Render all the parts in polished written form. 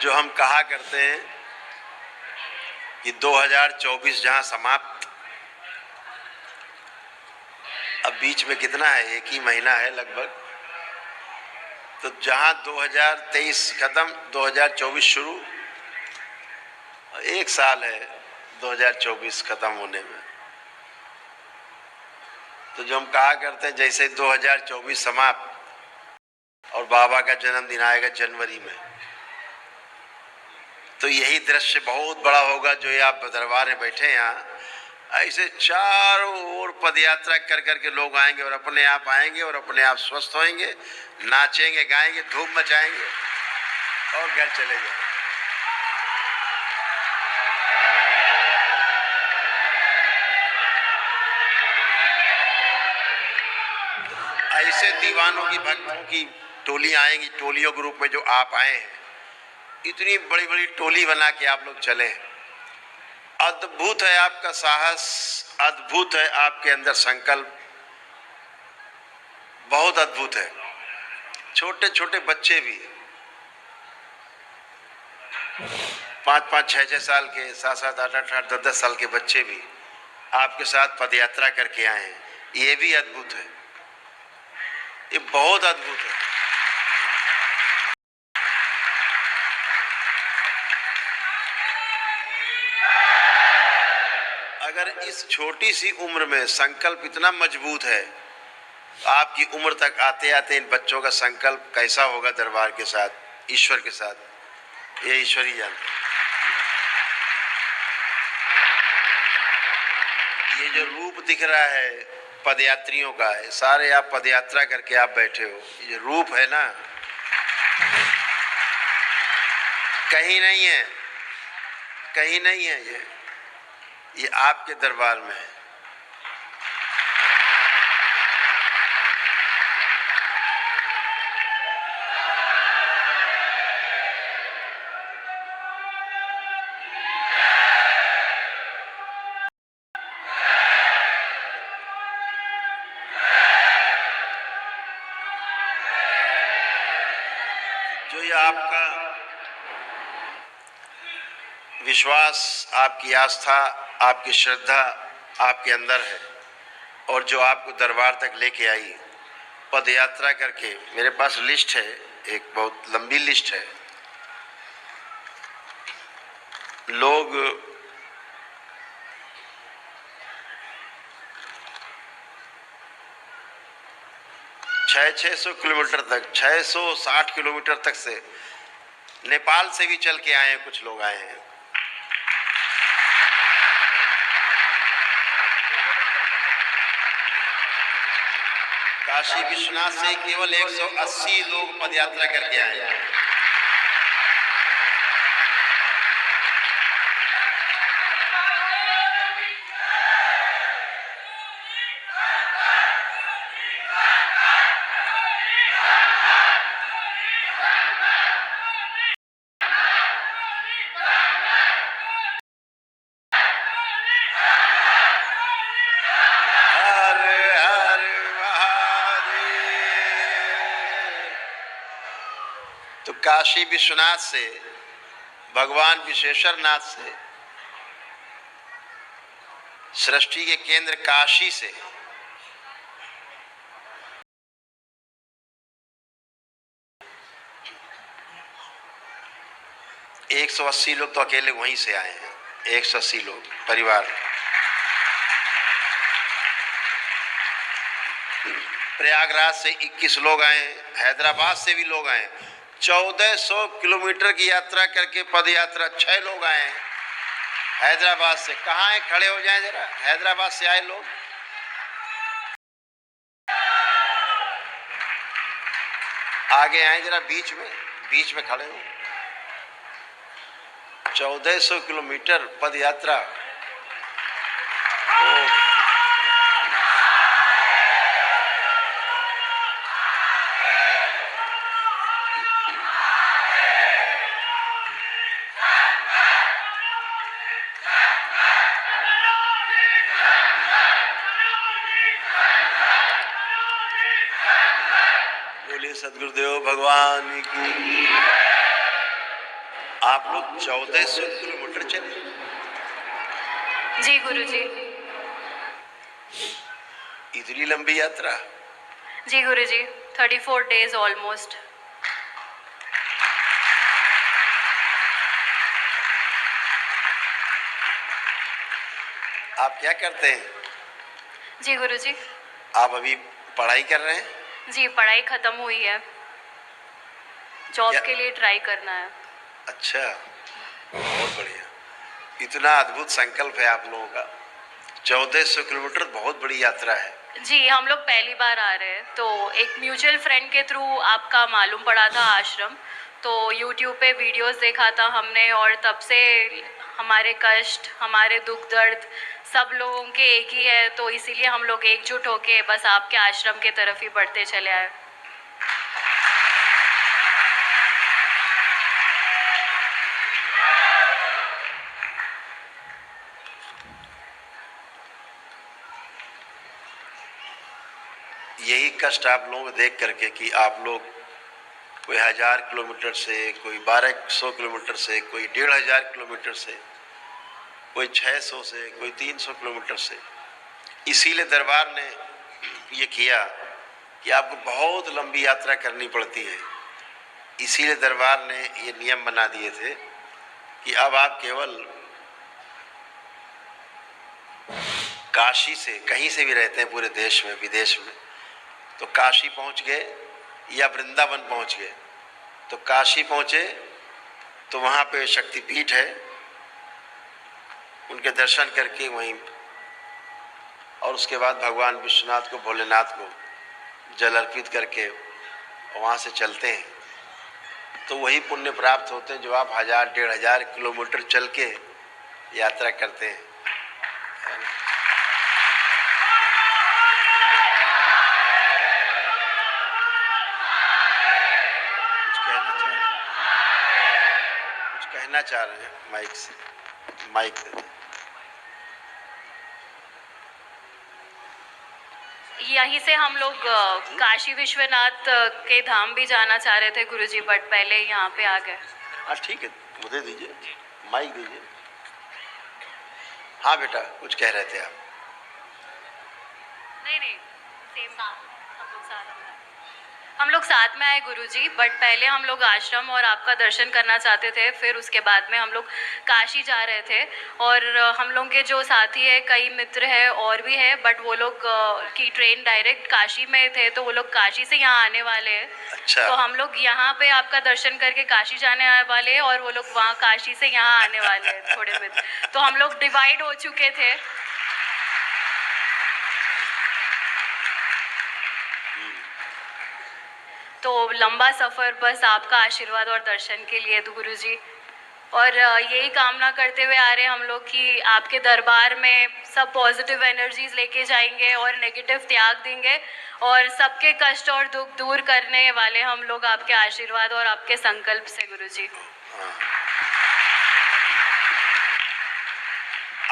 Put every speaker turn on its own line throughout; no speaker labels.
जो हम कहा करते हैं कि 2024 जहां समाप्त, अब बीच में कितना है, 1 ही महीना है लगभग, तो जहां 2023 खत्म 2024 शुरू, 1 साल है 2024 खत्म होने में। तो जो हम कहा करते हैं जैसे 2024 समाप्त और बाबा का जन्मदिन आएगा जनवरी में, तो यही दृश्य बहुत बड़ा होगा जो ये आप दरबार में बैठे हैं यहाँ, ऐसे चारों ओर पदयात्रा कर करके लोग आएंगे और अपने आप आएंगे और अपने आप स्वस्थ होंगे, नाचेंगे, गाएंगे, धूम मचाएंगे और घर चले जाएंगे। ऐसे दीवानों की, भक्तों की टोली आएंगी, टोलियों के रूप में जो आप आए हैं, इतनी बड़ी बड़ी टोली बना के आप लोग चले। अद्भुत है आपका साहस, अद्भुत है आपके अंदर संकल्प, बहुत अद्भुत है। छोटे छोटे बच्चे भी 5-5, 6-6 साल के, 7-7, 8-8, 10-10 साल के बच्चे भी आपके साथ पदयात्रा करके आए हैं। ये भी अद्भुत है, ये बहुत अद्भुत है। अगर इस छोटी सी उम्र में संकल्प इतना मजबूत है, तो आपकी उम्र तक आते आते इन बच्चों का संकल्प कैसा होगा दरबार के साथ, ईश्वर के साथ, ये ईश्वर ही जानते हैं। ये जो रूप दिख रहा है पदयात्रियों का है, सारे आप पदयात्रा करके आप बैठे हो, ये रूप है ना, कहीं नहीं है, कहीं नहीं है, ये आपके दरबार में है। जो ये आपका विश्वास, आपकी आस्था, आपकी श्रद्धा आपके अंदर है, और जो आपको दरबार तक लेके आई पद यात्रा करके, मेरे पास लिस्ट है, एक बहुत लंबी लिस्ट है। लोग 600 किलोमीटर तक, 660 किलोमीटर तक से, नेपाल से भी चल के आए हैं, कुछ लोग आए हैं। काशी विश्वनाथ से केवल 180 लोग पदयात्रा करके आए हैं। तो काशी विश्वनाथ से, भगवान विश्वेश्वरनाथ से, सृष्टि के केंद्र काशी से, एक 180 लोग तो अकेले वहीं से आए हैं, 180 लोग परिवार। प्रयागराज से 21 लोग आए, हैदराबाद से भी लोग आए, 1400 किलोमीटर की यात्रा करके पद यात्रा 6 लोग आए हैं हैदराबाद से। कहाँ है, खड़े हो जाएं जरा, हैदराबाद से आए लोग। आगे आए जरा, बीच में खड़े हो। 1400 किलोमीटर पद यात्रा, बोलिए सदगुरुदेव भगवान की। आप लोग 1400 किलोमीटर चले।
जी गुरुजी।
इतनी लंबी यात्रा।
जी गुरुजी, 34 days ऑलमोस्ट।
आप क्या करते हैं?
जी गुरुजी।
आप अभी पढ़ाई कर रहे हैं?
जी, पढ़ाई खत्म हुई है, जॉब
क्या?
के लिए ट्राई करना है।
अच्छा, बहुत बढ़िया। इतना अद्भुत संकल्प है आप लोगों का। 1400 किलोमीटर बहुत बड़ी यात्रा है।
जी, हम लोग पहली बार आ रहे हैं, तो एक म्यूचुअल फ्रेंड के थ्रू आपका मालूम पड़ा था आश्रम, तो यूट्यूब पे वीडियोस देखा था हमने, और तब से हमारे कष्ट, हमारे दुख दर्द सब लोगों के एक ही है, तो इसीलिए हम लोग एकजुट होके बस आपके आश्रम के तरफ ही बढ़ते चले आए।
यही कष्ट आप लोगों को देख करके कि आप लोग कोई 1000 किलोमीटर से, कोई 1200 किलोमीटर से, कोई 1500 किलोमीटर से, कोई 600 से, कोई 300 किलोमीटर से, इसीलिए दरबार ने ये किया कि आपको बहुत लंबी यात्रा करनी पड़ती है। इसीलिए दरबार ने ये नियम बना दिए थे कि अब आप केवल काशी से, कहीं से भी रहते हैं पूरे देश में विदेश में, तो काशी पहुंच गए या वृंदावन पहुंच गए, तो काशी पहुंचे तो वहाँ पे शक्तिपीठ है, उनके दर्शन करके वहीं, और उसके बाद भगवान विश्वनाथ को, भोलेनाथ को जल अर्पित करके वहाँ से चलते हैं, तो वही पुण्य प्राप्त होते हैं जो आप 1000-1500 किलोमीटर चल के यात्रा करते हैं। कुछ कहना चाह रहे हैं? माइक से, माइक दे दें।
यहीं से हम लोग काशी विश्वनाथ के धाम भी जाना चाह रहे थे गुरुजी, बट पहले यहाँ पे आ गए।
हाँ ठीक है, मुझे दीजिए, माइक दीजिए। हाँ बेटा, कुछ कह रहे थे आप?
नहीं, हम लोग साथ में आए गुरुजी, बट पहले हम लोग आश्रम और आपका दर्शन करना चाहते थे, फिर उसके बाद में हम लोग काशी जा रहे थे, और हम लोग के जो साथी है, कई मित्र है और भी है, बट वो लोग की ट्रेन डायरेक्ट काशी में थे, तो वो लोग काशी से यहाँ आने वाले हैं।
अच्छा।
तो हम लोग यहाँ पे आपका दर्शन करके काशी जाने वाले हैं, और वो लोग वहाँ काशी से यहाँ आने वाले हैं थोड़े मित्र, तो हम लोग डिवाइड हो चुके थे। तो लंबा सफ़र बस आपका आशीर्वाद और दर्शन के लिए तो गुरुजी, और यही कामना करते हुए आ रहे हैं हम लोग कि आपके दरबार में सब पॉजिटिव एनर्जीज लेके जाएंगे और नेगेटिव त्याग देंगे, और सबके कष्ट और दुख दूर करने वाले हम लोग आपके आशीर्वाद और आपके संकल्प से गुरुजी।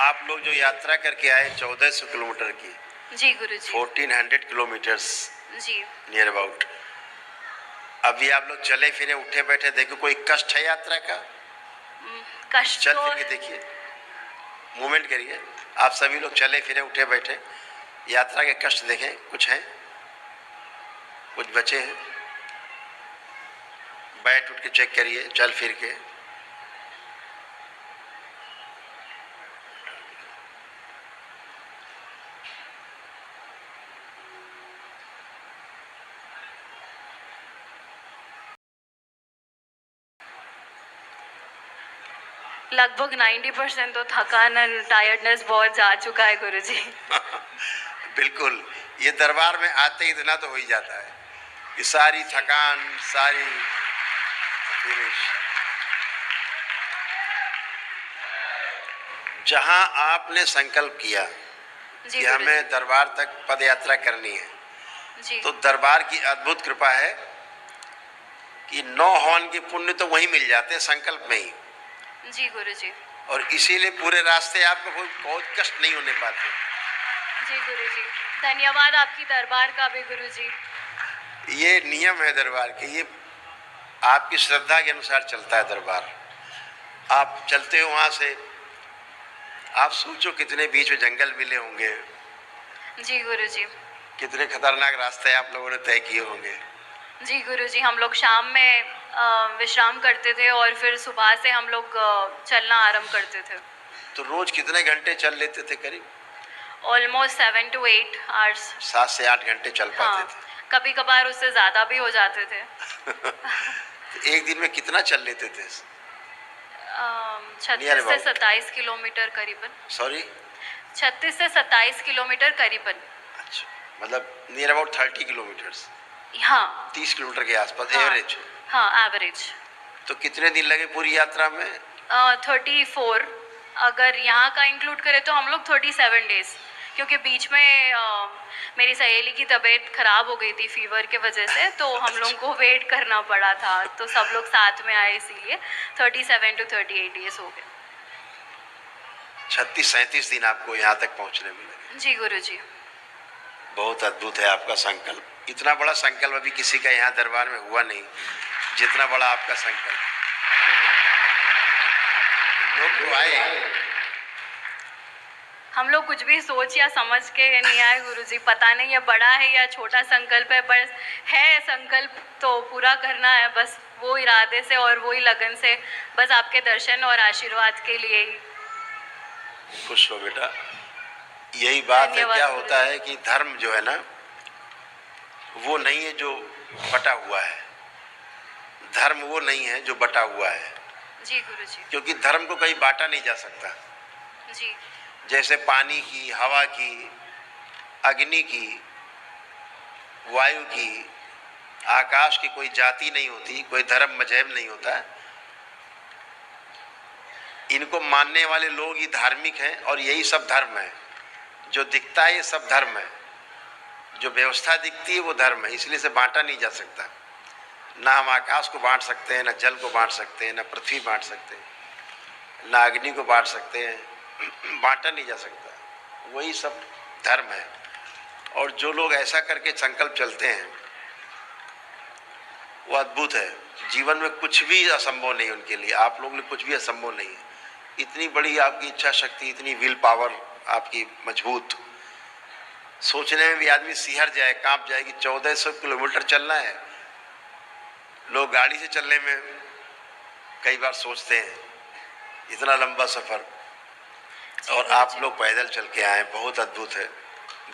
आप लोग जो यात्रा करके आए 1400 किलोमीटर की।
जी गुरुजी।
1400 किलोमीटर्स
जी
नियर अबाउट। अभी आप लोग चले फिरे, उठे बैठे, देखो कोई कष्ट है यात्रा का?
कष्ट
चल
तो
फिर के देखिए, मूवमेंट करिए। आप सभी लोग चले फिरे, उठे बैठे, यात्रा के कष्ट देखें, कुछ हैं, कुछ बचे हैं? बैठ उठ के चेक करिए, चल फिर के।
लगभग 90% तो थकान और टायर्डनेस बहुत जा चुका है गुरुजी।
बिल्कुल, ये दरबार में आते ही इतना तो हो ही जाता है कि सारी थकान, सारी फिनिश। जहां आपने संकल्प किया कि हमें दरबार तक पद यात्रा करनी है,
जी।
तो दरबार की अद्भुत कृपा है कि 9 हवन के पुण्य तो वहीं मिल जाते हैं, संकल्प में ही।
जी गुरुजी।
और इसीलिए पूरे रास्ते आपको बहुत कष्ट नहीं होने पाते।
जी गुरुजी, धन्यवाद आपकी दरबार का भी गुरुजी।
ये नियम है दरबार के, ये आपकी श्रद्धा के अनुसार चलता है दरबार। आप चलते हो वहाँ से, आप सोचो कितने बीच में जंगल मिले होंगे,
जी गुरुजी।
कितने खतरनाक रास्ते आप लोगों ने तय किए होंगे।
जी गुरुजी, हम लोग शाम में विश्राम करते थे और फिर सुबह से हम लोग चलना आरंभ करते थे।
तो रोज कितने घंटे चल लेते थे करीब?
Almost 7 to 8 hours.
7 से 8 घंटे चल पाते
हाँ, कभी कभार उससे ज़्यादा भी हो जाते थे।
थे। तो एक दिन में कितना चल लेते थे?
36 से 27 किलोमीटर करीबन।
सॉरी,
36 से 27 किलोमीटर करीबन।
अच्छा, मतलब नियर अबाउट 30 किलोमीटर्स,
हाँ
30 किलोमीटर के आसपास
हाँ,
एवरेज।
हाँ एवरेज।
तो कितने दिन लगे पूरी यात्रा में?
34, अगर यहाँ का इंक्लूड करें तो हम लोग 37 डेज, क्योंकि बीच में मेरी सहेली की तबीयत खराब हो गई थी फीवर के वजह से, तो हम लोग को वेट करना पड़ा था, तो सब लोग साथ में आए, इसीलिए 37 to 38 डेज हो गए।
36-37 दिन आपको यहाँ तक पहुँचने में लगे।
जी गुरुजी।
बहुत अद्भुत है आपका संकल्प। इतना बड़ा संकल्प अभी किसी का यहाँ दरबार में हुआ नहीं जितना बड़ा आपका संकल्प। लोग तो आए,
हम लोग कुछ भी सोच या समझ के नहीं आए गुरुजी, पता नहीं ये बड़ा है या छोटा संकल्प है, पर है संकल्प तो पूरा करना है, बस वो इरादे से और वो ही लगन से, बस आपके दर्शन और आशीर्वाद के लिए ही।
खुश हो बेटा। यही बात है।
धन्यवाद
क्या
गुरुजी।
होता है कि धर्म जो है ना, वो नहीं है जो बटा हुआ है। धर्म वो नहीं है जो बटा हुआ है,
जी गुरुजी।
क्योंकि धर्म को कहीं बांटा नहीं जा सकता।
जी
जैसे पानी की, हवा की, अग्नि की, वायु की, आकाश की कोई जाति नहीं होती, कोई धर्म मजहब नहीं होता। इनको मानने वाले लोग ही धार्मिक हैं और यही सब धर्म है। जो दिखता है ये सब धर्म है, जो व्यवस्था दिखती है वो धर्म है, इसलिए से बांटा नहीं जा सकता। ना हम आकाश को बांट सकते हैं, ना जल को बांट सकते हैं, ना पृथ्वी बांट सकते हैं, ना अग्नि को बांट सकते हैं। बांटा नहीं जा सकता, वही सब धर्म है। और जो लोग ऐसा करके संकल्प चलते हैं वो अद्भुत है। जीवन में कुछ भी असंभव नहीं उनके लिए। आप लोगों के लिए कुछ भी असंभव नहीं है। इतनी बड़ी आपकी इच्छा शक्ति, इतनी विल पावर आपकी मजबूत, सोचने में भी आदमी सिहर जाए, कांप जाए कि 1400 किलोमीटर चलना है। लोग गाड़ी से चलने में कई बार सोचते हैं इतना लंबा सफर, और आप लोग पैदल चल के आए, बहुत अद्भुत है,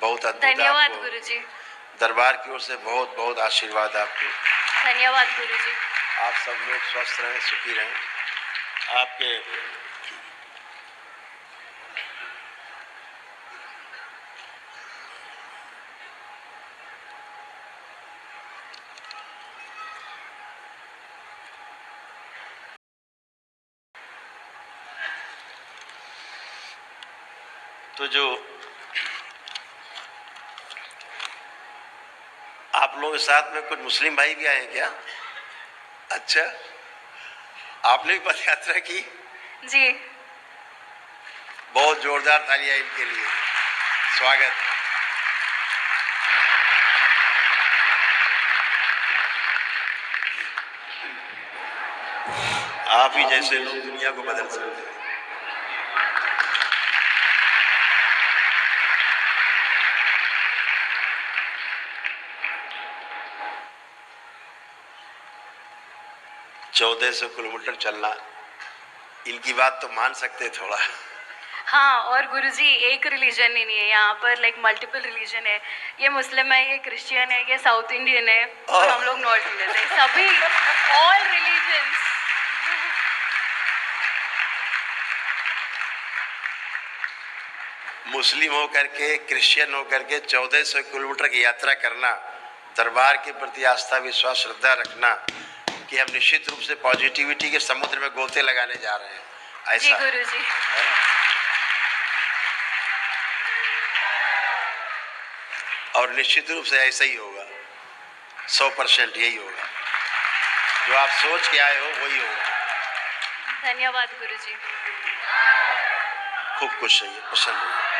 बहुत अद्भुत।
धन्यवाद
आपको
गुरुजी।
दरबार की ओर से बहुत बहुत आशीर्वाद आपको।
धन्यवाद गुरुजी।
आप सब लोग स्वस्थ रहें, सुखी रहें। आपके तो जो आप लोगों के साथ में कुछ मुस्लिम भाई भी आए हैं क्या? अच्छा, आपने भी पद यात्रा की?
जी
बहुत जोरदार तालियां इनके लिए। स्वागत। आप ही जैसे लोग दुनिया को बदल सकते हैं। चौदह 1400 किलोमीटर चलना, इनकी बात तो मान सकते थोड़ा।
हाँ, और गुरुजी एक रिलीजन ही नहीं है यहाँ पर, लाइक मल्टीपल रिलीजन है। ये मुस्लिम है, ये क्रिश्चियन है, ये साउथ इंडियन है, और हम लोग नॉर्थ इंडियन है। सभी, ऑल रिलीजन्स।
मुस्लिम होकर के, क्रिश्चियन होकर के 1400 किलोमीटर की यात्रा करना, दरबार के प्रति आस्था, विश्वास, श्रद्धा रखना कि हम निश्चित रूप से पॉजिटिविटी के समुद्र में गोते लगाने जा रहे हैं,
जी
ऐसा
गुरुजी।
और निश्चित रूप से ऐसा ही होगा। 100% यही होगा। जो आप सोच के आए हो वही होगा।
धन्यवाद गुरुजी।
खूब खुश रहिए, प्रसन्न रहिए।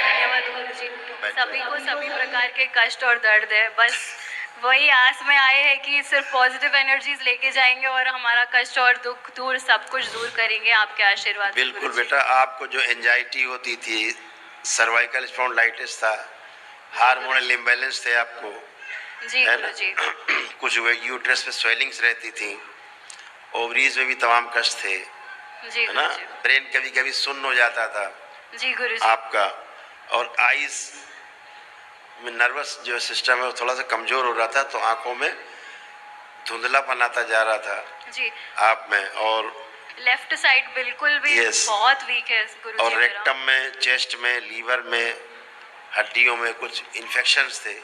धन्यवाद गुरुजी। सभी को सभी प्रकार के कष्ट और दर्द है, बस वही आस में आए हैं कि सिर्फ पॉजिटिव एनर्जीज लेके जाएंगे और हमारा कष्ट और दुख दूर सब कुछ दूर करेंगे आपके आशीर्वाद से
बिल्कुल
गुरुजी।
बेटा, आपको जो एंजाइटी होती थी, सर्वाइकल स्पॉन्डिलाइटिस था, हार्मोनल इम्बैलेंस थे आपको,
जी
है ना?
गुरुजी।
कुछ यूट्रस पे स्वेलिंग्स रहती थी, ओवरीज में भी तमाम कष्ट थे,
जी
है ना?
गुरुजी।
ब्रेन कभी कभी सुन्न हो जाता था
जी गुरुजी।
आपका, और आईज में नर्वस जो सिस्टम है वो थोड़ा सा कमजोर हो रहा था, तो आंखों में धुंधलापन आता जा रहा था
जी।
आप में, और
लेफ्ट साइड बिल्कुल भी
Yes.
बहुत वीक है गुरुजी
और
मेरा।
रेक्टम में, चेस्ट में, लीवर में, हड्डियों में कुछ इन्फेक्शंस थे।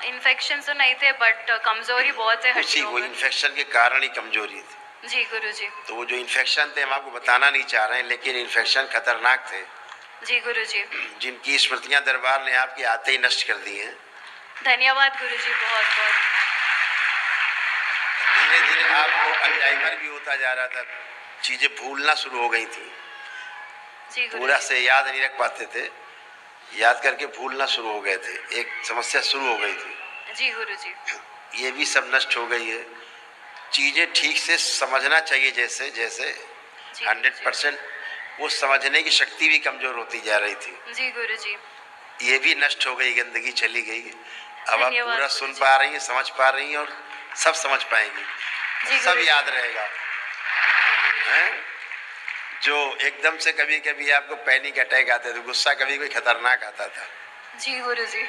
इन्फेक्शन तो नहीं थे बट कमजोरी बहुत है
उसी
हड्डियों
वो
में।
इन्फेक्शन के कारण ही कमजोरी थी।
जी गुरुजी।
तो वो जो इन्फेक्शन थे हम आपको बताना नहीं चाह रहे हैं, लेकिन इन्फेक्शन खतरनाक थे,
जी गुरुजी।
जिनकी स्मृतियां दरबार ने आपके आते ही नष्ट कर दी हैं।
धन्यवाद गुरुजी बहुत बहुत।
धीरे धीरे आपको अल्जाइमर भी होता जा रहा था, चीजें भूलना शुरू हो गई थी,
जी
पूरा
गुरुजी।
से याद नहीं रख पाते थे, याद करके भूलना शुरू हो गए थे, एक समस्या शुरू हो गई थी।
जी गुरुजी।
ये भी सब नष्ट हो गई है। चीजें ठीक से समझना चाहिए, जैसे जैसे
जी
100% वो समझने की शक्ति भी कमजोर होती जा रही थी,
जी गुरुजी।
ये भी नष्ट हो गई, गंदगी चली गई। अब आप
धन्यवाद
पूरा सुन
गुरुजी।
पा रही हैं, समझ पा रही हैं, और सब समझ पाएंगी,
जी
सब
गुरुजी।
याद रहेगा, हैं? जो एकदम से कभी कभी आपको पैनिक अटैक आते थे, गुस्सा कभी कोई खतरनाक आता था,
जी गुरुजी।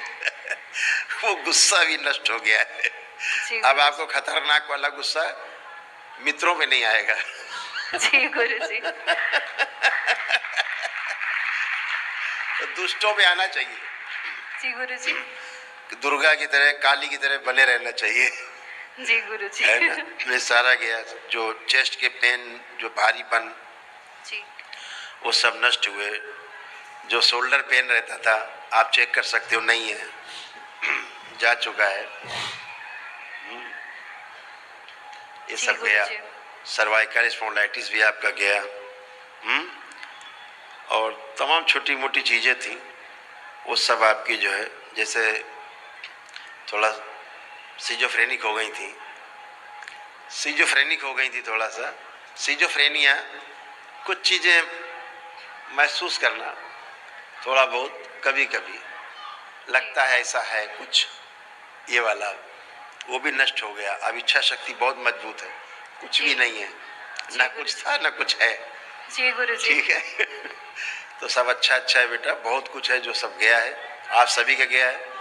वो गुस्सा भी नष्ट हो गया है।
जी
अब
गुरुजी।
आपको खतरनाक वाला गुस्सा मित्रों में नहीं आएगा।
जी गुरुजी।
तो दुष्टों में आना चाहिए,
जी गुरुजी।
दुर्गा की तरह, काली की तरह बने रहना चाहिए,
जी गुरुजी।
है ना? ये सारा गया, जो चेस्ट के पेन, जो भारीपन,
जी
वो सब नष्ट हुए। जो शोल्डर पेन रहता था, आप चेक कर सकते हो, नहीं है, जा चुका है। ये
जी
सब गया।
गुरुजी।
सर्वाइकल स्पॉन्डिलाइटिस भी आपका गया। और तमाम छोटी मोटी चीज़ें थी, वो सब आपकी जो है, जैसे थोड़ा सिजोफ्रेनिक हो गई थी, थोड़ा सा सिजोफ्रेनिया, कुछ चीज़ें महसूस करना, थोड़ा बहुत कभी कभी लगता है ऐसा है कुछ, ये वाला, वो भी नष्ट हो गया। अब इच्छा शक्ति बहुत मजबूत है, कुछ भी नहीं है, ना कुछ था ना कुछ है।
जी गुरुजी।
ठीक है। तो सब अच्छा है बेटा, बहुत कुछ है जो सब गया है, आप सभी का गया है।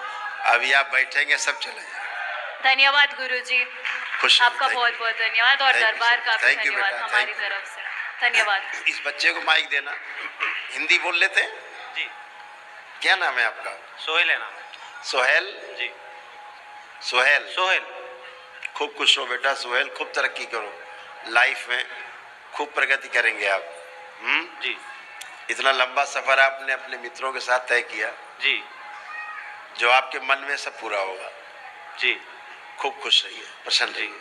अभी आप बैठेंगे, सब चला जाएगा।
धन्यवाद गुरुजी।
खुश
आपका बहुत बहुत धन्यवाद, और
Thank you,
दरबार का भी
thank you,
धन्यवाद
बेटा,
हमारी
thank you।
तरफ से। धन्यवाद।
इस बच्चे को माइक देना, हिंदी बोल लेते हैं
जी।
क्या नाम है आपका?
सोहेल है नाम।
सोहेल।
जी।
सोहेल,
सोहेल।
खूब खुश रहो बेटा सोहेल, खूब तरक्की करो लाइफ में, खूब प्रगति करेंगे आप।
जी।
इतना लंबा सफर आपने अपने मित्रों के साथ तय किया,
जी।
जो आपके मन में सब पूरा होगा।
जी।
खूब खुश रहिए, प्रसन्न
जी।
रहिए।